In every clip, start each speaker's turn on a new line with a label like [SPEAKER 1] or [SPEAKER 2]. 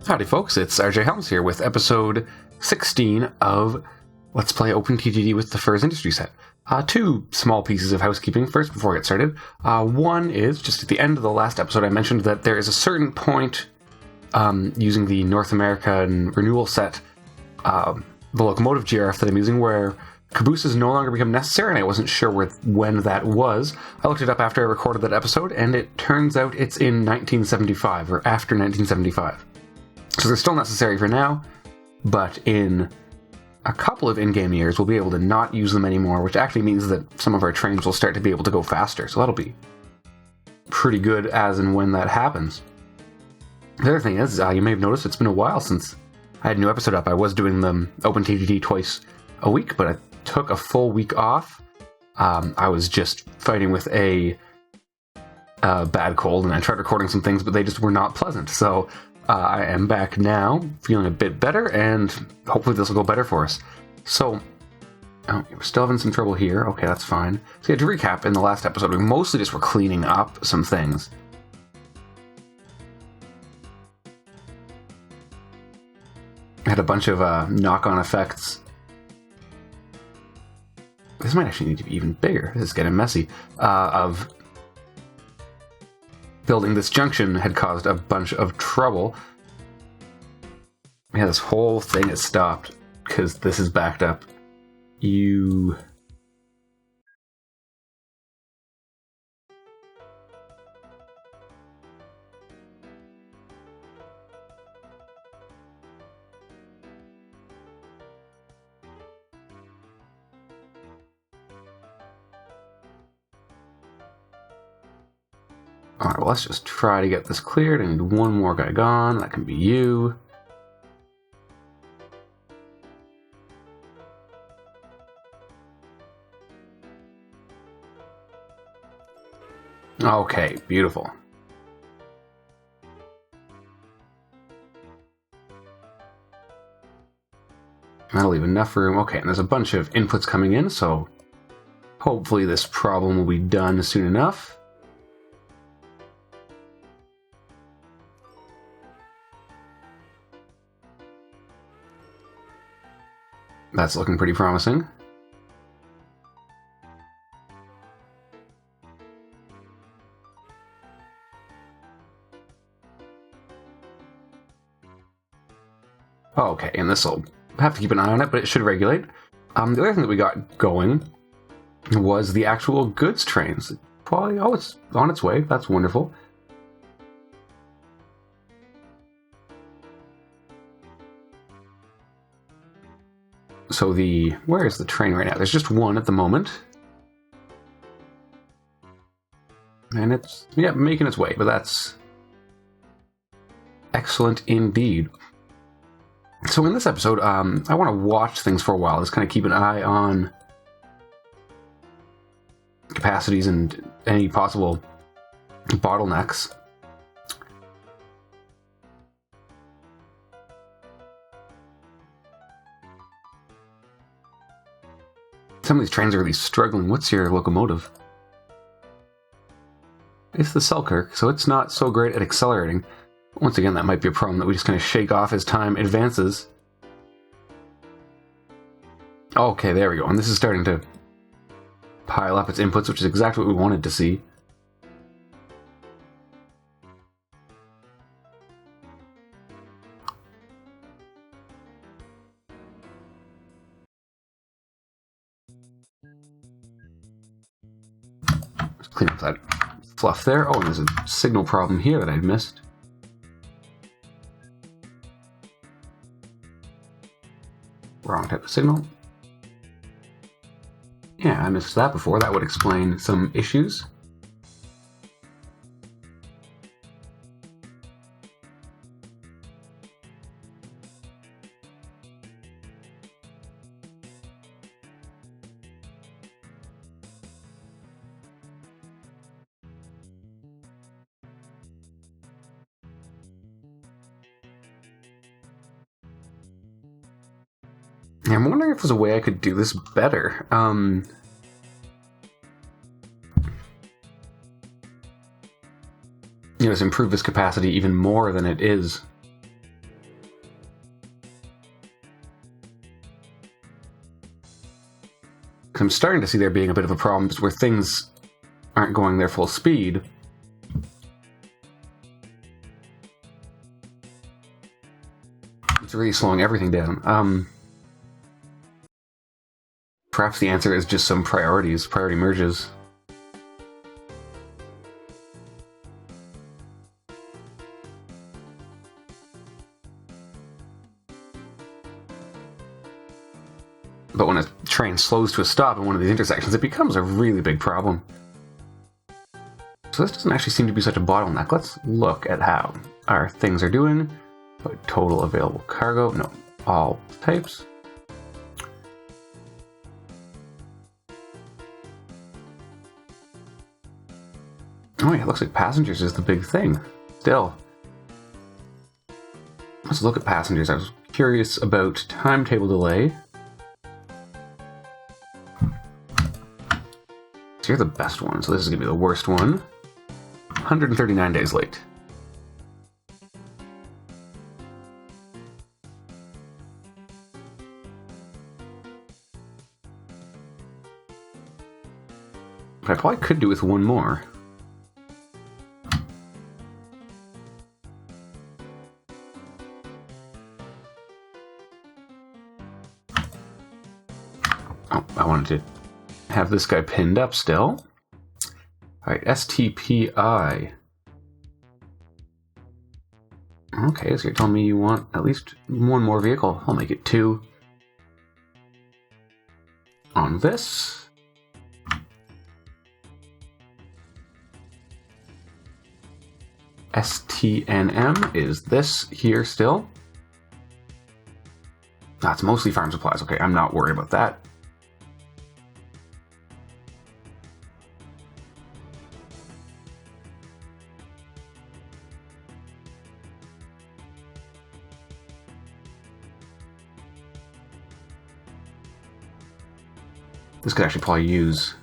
[SPEAKER 1] Howdy folks, it's rjhelms here with episode 16 of Let's Play OpenTTD with the FIRS Industry Set. Two small pieces of housekeeping first before I get started. One is, just at the end of the last episode I mentioned that there is a certain point using the North American renewal set, the locomotive GRF that I'm using, where cabooses no longer become necessary, and I wasn't sure when that was. I looked it up after I recorded that episode, and it turns out it's in 1975, or after 1975. So they're still necessary for now, but in a couple of in-game years we'll be able to not use them anymore, which actually means that some of our trains will start to be able to go faster, so that'll be pretty good as and when that happens. The other thing is, you may have noticed it's been a while since I had a new episode up. I was doing the OpenTTD twice a week, but I took a full week off. I was just fighting with a bad cold, and I tried recording some things, but they just were not pleasant, so I am back now, feeling a bit better, and hopefully this will go better for us. So, we're still having some trouble here. Okay, that's fine. So yeah, to recap, in the last episode, we mostly just were cleaning up some things. I had a bunch of knock-on effects. This might actually need to be even bigger. This is getting messy. Of building this junction had caused a bunch of trouble. Yeah, this whole thing has stopped because this is backed up. Alright, well, let's just try to get this cleared. I need one more guy gone. That can be you. Okay, beautiful. That'll leave enough room. Okay, and there's a bunch of inputs coming in, so hopefully this problem will be done soon enough. That's looking pretty promising. Okay, and this will have to keep an eye on it, but it should regulate. The other thing that we got going was the actual goods trains. Quality, oh, it's on its way. That's wonderful. So where is the train right now? There's just one at the moment. And it's, yeah, making its way, but that's excellent indeed. So in this episode, I want to watch things for a while, just kind of keep an eye on capacities and any possible bottlenecks. Some of these trains are really struggling. What's your locomotive? It's the Selkirk, so it's not so great at accelerating. Once again, that might be a problem that we just kind of shake off as time advances. Okay, there we go. And this is starting to pile up its inputs, which is exactly what we wanted to see. Clean up that fluff there. Oh, and there's a signal problem here that I missed. Wrong type of signal. Yeah, I missed that before. That would explain some issues. Yeah, I'm wondering if there's a way I could do this better. Just improve this capacity even more than it is. I'm starting to see there being a bit of a problem where things aren't going their full speed. It's really slowing everything down. Perhaps the answer is just some priority merges. But when a train slows to a stop in one of these intersections, it becomes a really big problem. So this doesn't actually seem to be such a bottleneck. Let's look at how our things are doing. Total available cargo, no, all types. Oh yeah, it looks like passengers is the big thing. Still. Let's look at passengers. I was curious about timetable delay. So you're the best one, so this is going to be the worst one. 139 days late. But I probably could do with one more. Oh, I wanted to have this guy pinned up still. Alright, STPI. Okay, so you're telling me you want at least one more vehicle. I'll make it 2. On this. STNM is this here still. That's mostly farm supplies. Okay, I'm not worried about that. This could actually probably use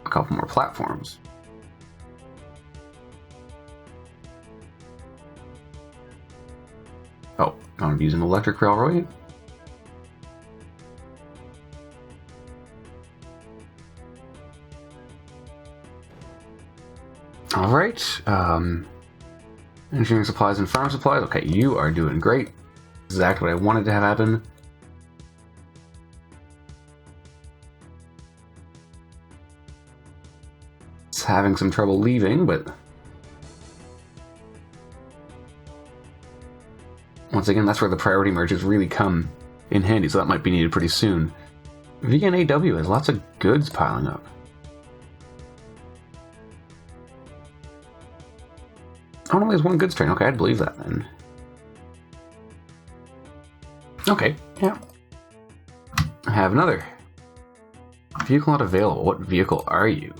[SPEAKER 1] a couple more platforms. Oh, I'm going to use an electric railroad. Alright, engineering supplies and farm supplies. Okay, you are doing great. Exactly what I wanted to have happen. It's having some trouble leaving, but once again, that's where the priority merges really come in handy, so that might be needed pretty soon. VNAW has lots of goods piling up. Oh, no, there's one goods train. Okay, I'd believe that then. Okay, yeah. I have another. Vehicle not available. What vehicle are you?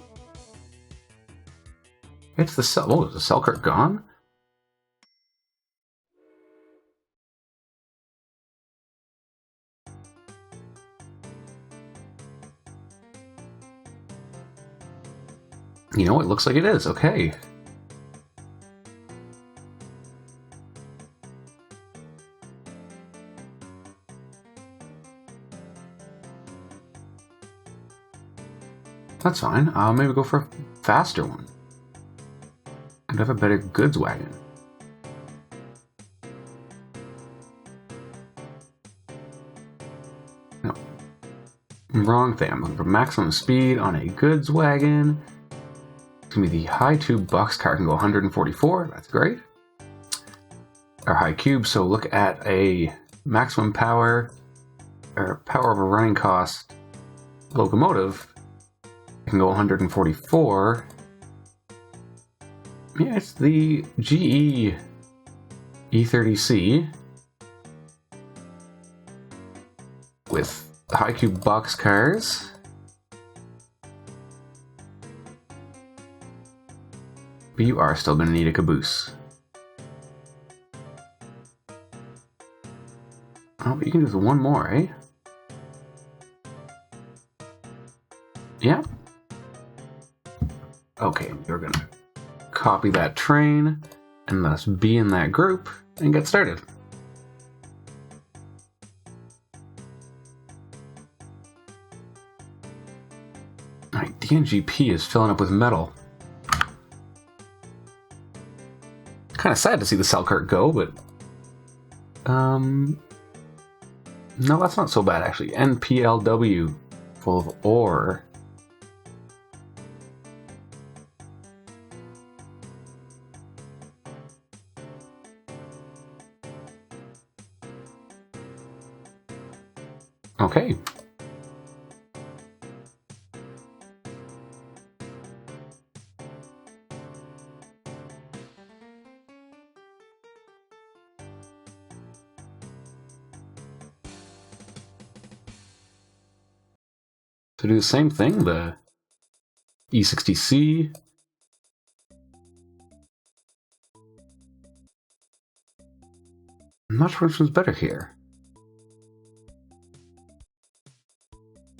[SPEAKER 1] It's the oh, is the Selkirk gone? You know, it looks like it is. Okay. That's fine. I'll maybe go for a faster one. Could have a better goods wagon. No. Wrong thing. I'm looking for maximum speed on a goods wagon. It's going to be the high tube boxcar can go 144. That's great. Or high cube. So look at a maximum power or power over running cost locomotive. It can go 144. Yeah, it's the GE E30C with high cube boxcars. But you are still going to need a caboose. Oh, but you can do one more, eh? Yeah. Okay, you're going to copy that train and thus be in that group and get started. DNGP is filling up with metal. Kind of sad to see the Selkirk go, but... no, that's not so bad, actually. NPLW, full of ore. Okay. To do the same thing, the E60C. I'm not sure which one's better here.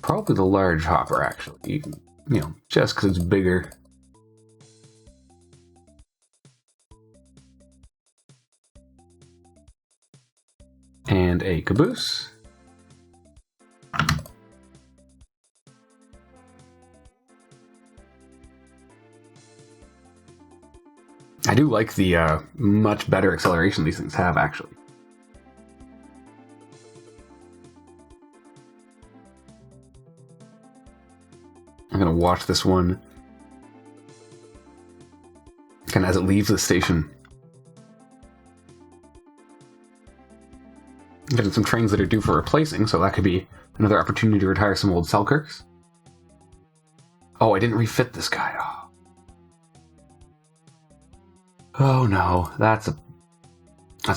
[SPEAKER 1] Probably the large hopper, actually. You know, just because it's bigger. And a caboose. I do like the much better acceleration these things have, actually. I'm going to watch this one kind of as it leaves the station. I'm getting some trains that are due for replacing, so that could be another opportunity to retire some old Selkirks. Oh, I didn't refit this guy. Oh no, that's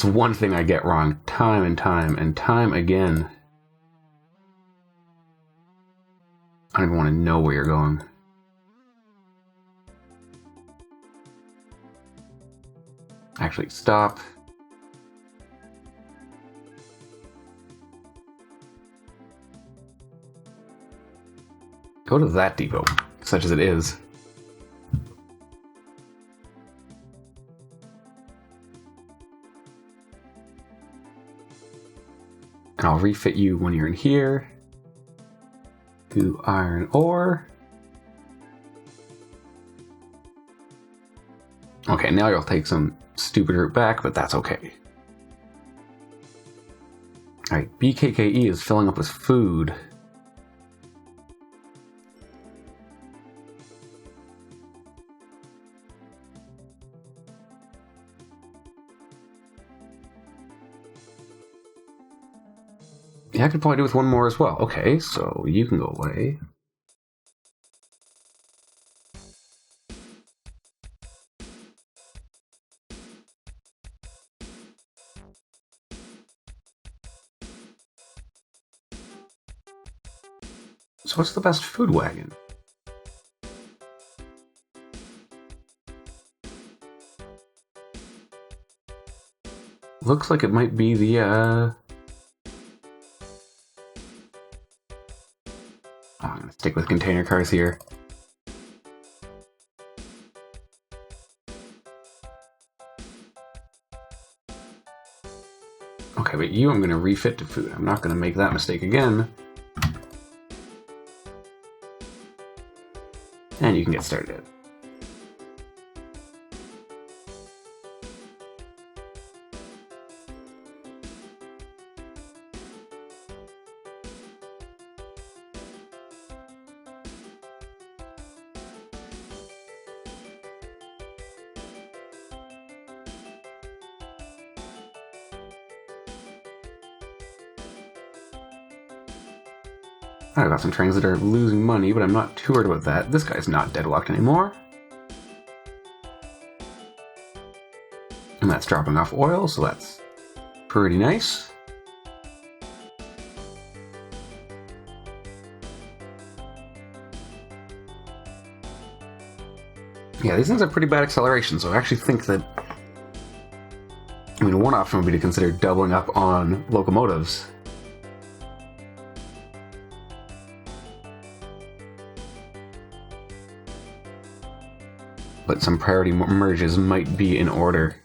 [SPEAKER 1] one thing I get wrong time and time again. I don't even want to know where you're going. Actually, stop. Go to that depot, such as it is. And I'll refit you when you're in here. Do iron ore. Okay, now you'll take some stupid route back, but that's okay. Alright, BKKE is filling up with food. Yeah, I could probably do with one more as well. Okay, so you can go away. So what's the best food wagon? Looks like it might be the, I'm gonna stick with container cars here. Okay, but you I'm gonna refit to food. I'm not gonna make that mistake again. And you can get started. I've got some trains that are losing money, but I'm not too worried about that. This guy's not deadlocked anymore. And that's dropping off oil, so that's pretty nice. Yeah, these things have pretty bad acceleration, so I actually think that... I mean, one option would be to consider doubling up on locomotives. But some priority merges might be in order.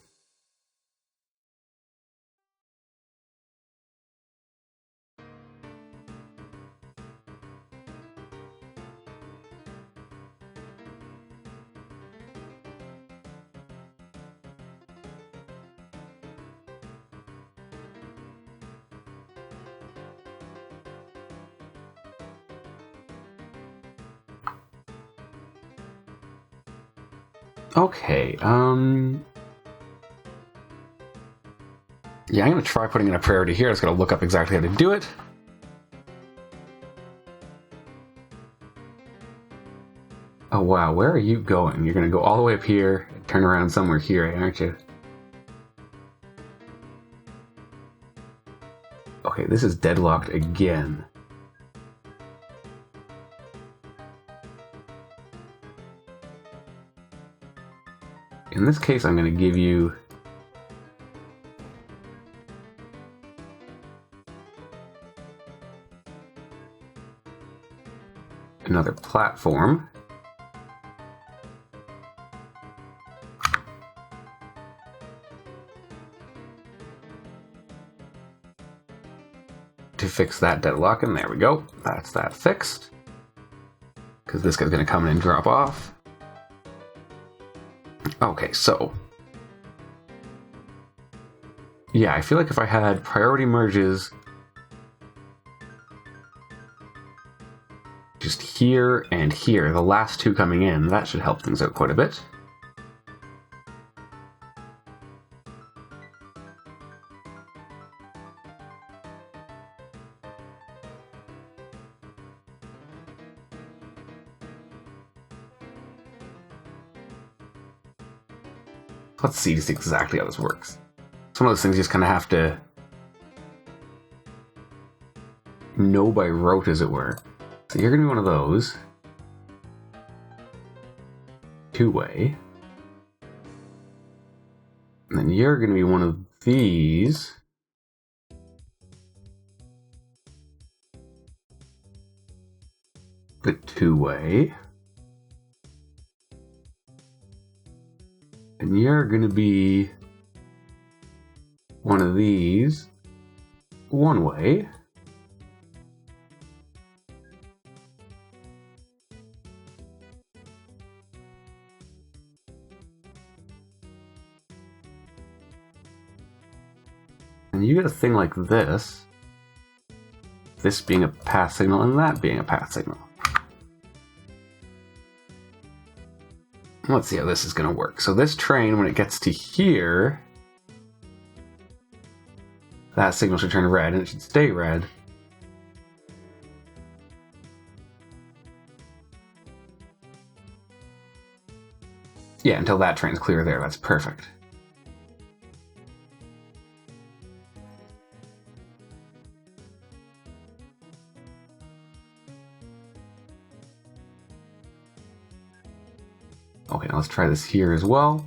[SPEAKER 1] Okay, yeah, I'm going to try putting in a priority here. I just got to look up exactly how to do it. Oh wow, where are you going? You're going to go all the way up here and turn around somewhere here, aren't you? Okay, this is deadlocked again. In this case, I'm going to give you another platform. To fix that deadlock, and there we go. That's that fixed. Because this guy's going to come in and drop off. Okay, so yeah, I feel like if I had priority merges just here and here, the last two coming in, that should help things out quite a bit. Let's see just exactly how this works. It's one of those things you just kind of have to know by rote, as it were. So you're going to be one of those. Two-way. And then you're going to be one of these. But two-way. And you're going to be one of these one way. And you get a thing like this being a path signal and that being a path signal. Let's see how this is going to work. So this train, when it gets to here, that signal should turn red, and it should stay red. Yeah, until that train's clear there. That's perfect. Okay, now let's try this here as well.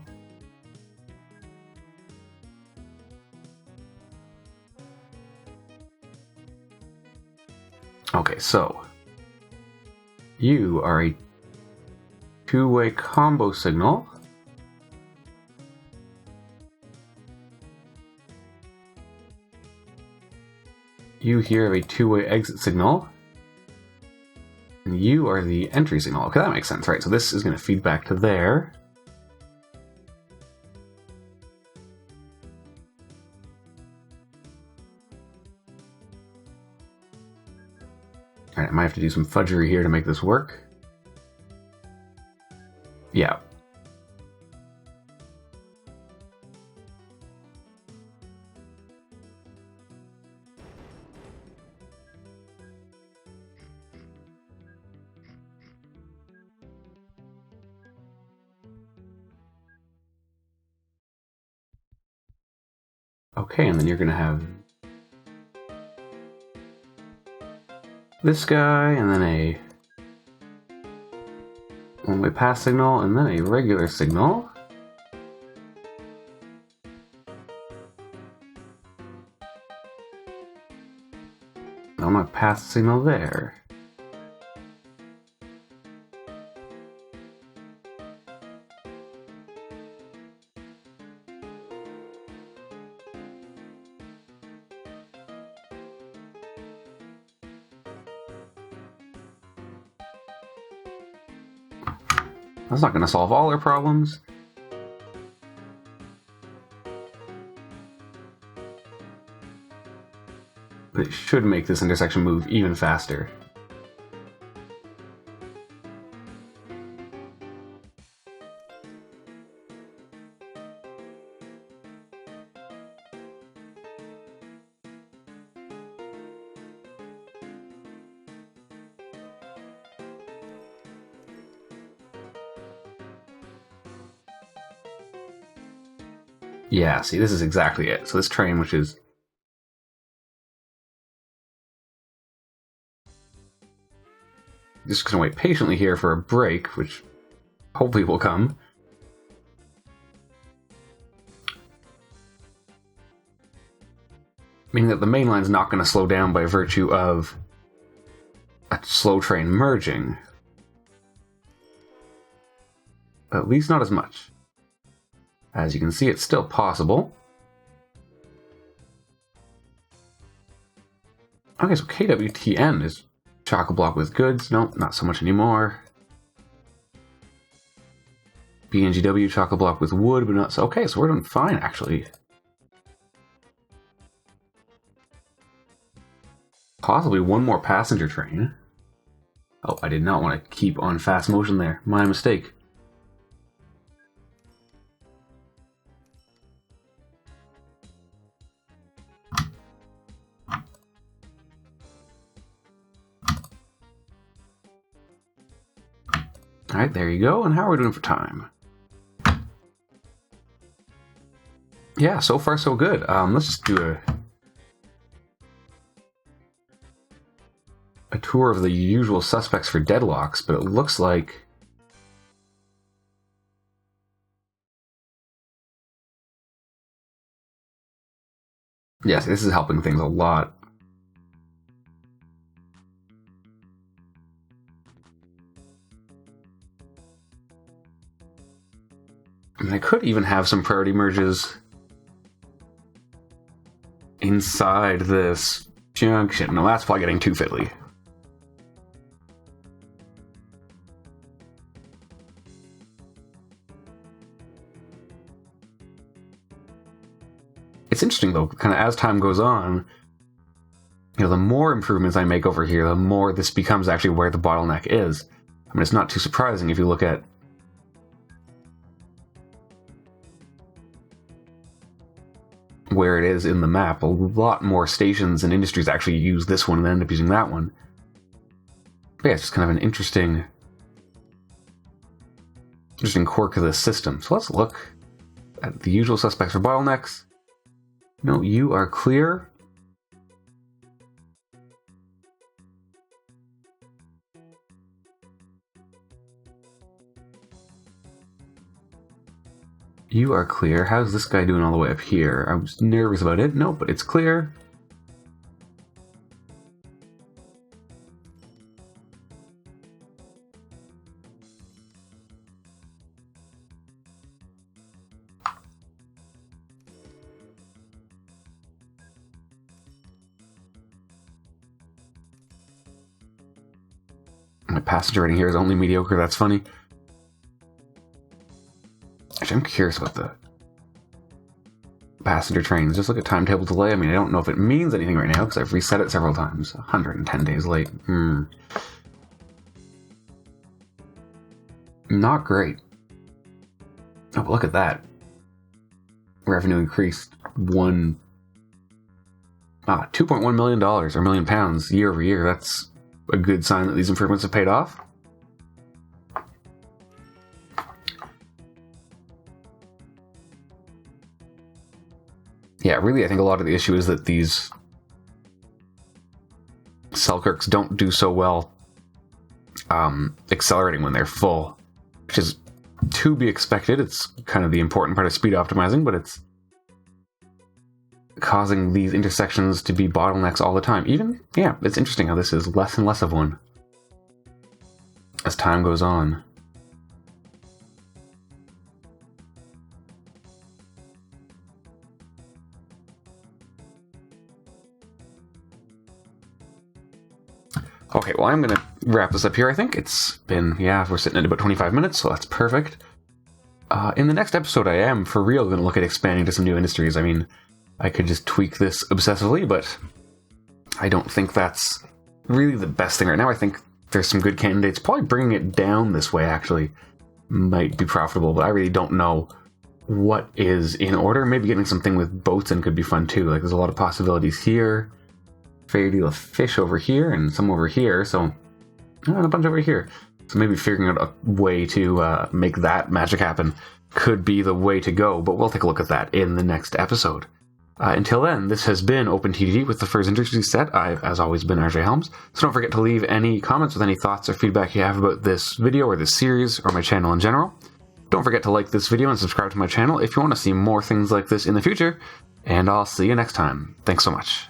[SPEAKER 1] Okay, so you are a two-way combo signal. You here have a two-way exit signal. And you are the entry signal. Okay, that makes sense, right? So this is going to feed back to there. Alright, I might have to do some fudgery here to make this work. Yeah. Okay, and then you're going to have this guy, and then a one-way pass signal, and then a regular signal. I'm going to pass the signal there. That's not going to solve all our problems. But it should make this intersection move even faster. Yeah, see, this is exactly it. So this train, which is... just going to wait patiently here for a break, which hopefully will come. Meaning that the main line's not going to slow down by virtue of a slow train merging. At least not as much. As you can see, it's still possible. Okay, so KWTN is chock-a-block with goods. Nope, not so much anymore. BNGW chock-a-block with wood, but not so... okay, so we're doing fine, actually. Possibly one more passenger train. Oh, I did not want to keep on fast motion there. My mistake. Alright, there you go. And how are we doing for time? Yeah, so far so good. Let's just do a tour of the usual suspects for deadlocks, but it looks like... yes, this is helping things a lot. I mean, I could even have some priority merges inside this junction. No, that's probably getting too fiddly. It's interesting, though, kind of as time goes on, you know, the more improvements I make over here, the more this becomes actually where the bottleneck is. I mean, it's not too surprising if you look at where it is in the map. A lot more stations and industries actually use this one and end up using that one. But yeah, it's just kind of an interesting quirk of this system. So let's look at the usual suspects for bottlenecks. No, you are clear. You are clear. How's this guy doing all the way up here? I was nervous about it. No, but it's clear. My passenger rating here is only mediocre. That's funny. Actually, I'm curious about the passenger trains. Just look at timetable delay. I mean, I don't know if it means anything right now because I've reset it several times. 110 days late. Not great. Oh, but look at that. Revenue increased $2.1 million or £1 million year over year. That's a good sign that these improvements have paid off. Yeah, really, I think a lot of the issue is that these Selkirks don't do so well accelerating when they're full, which is to be expected. It's kind of the important part of speed optimizing, but it's causing these intersections to be bottlenecks all the time. Even, yeah, it's interesting how this is less and less of one as time goes on. Okay, well, I'm going to wrap this up here, I think. It's been, we're sitting at about 25 minutes, so that's perfect. In the next episode, I am, for real, going to look at expanding to some new industries. I mean, I could just tweak this obsessively, but I don't think that's really the best thing right now. I think there's some good candidates. Probably bringing it down this way, actually, might be profitable, but I really don't know what is in order. Maybe getting something with boats in could be fun, too. Like, there's a lot of possibilities here. Fair deal of fish over here, and some over here, so a bunch over here. So maybe figuring out a way to make that magic happen could be the way to go, but we'll take a look at that in the next episode. Until then, this has been OpenTTD with the FIRS Industry Set. I've, as always, been rjhelms. So don't forget to leave any comments with any thoughts or feedback you have about this video or this series or my channel in general. Don't forget to like this video and subscribe to my channel if you want to see more things like this in the future. And I'll see you next time. Thanks so much.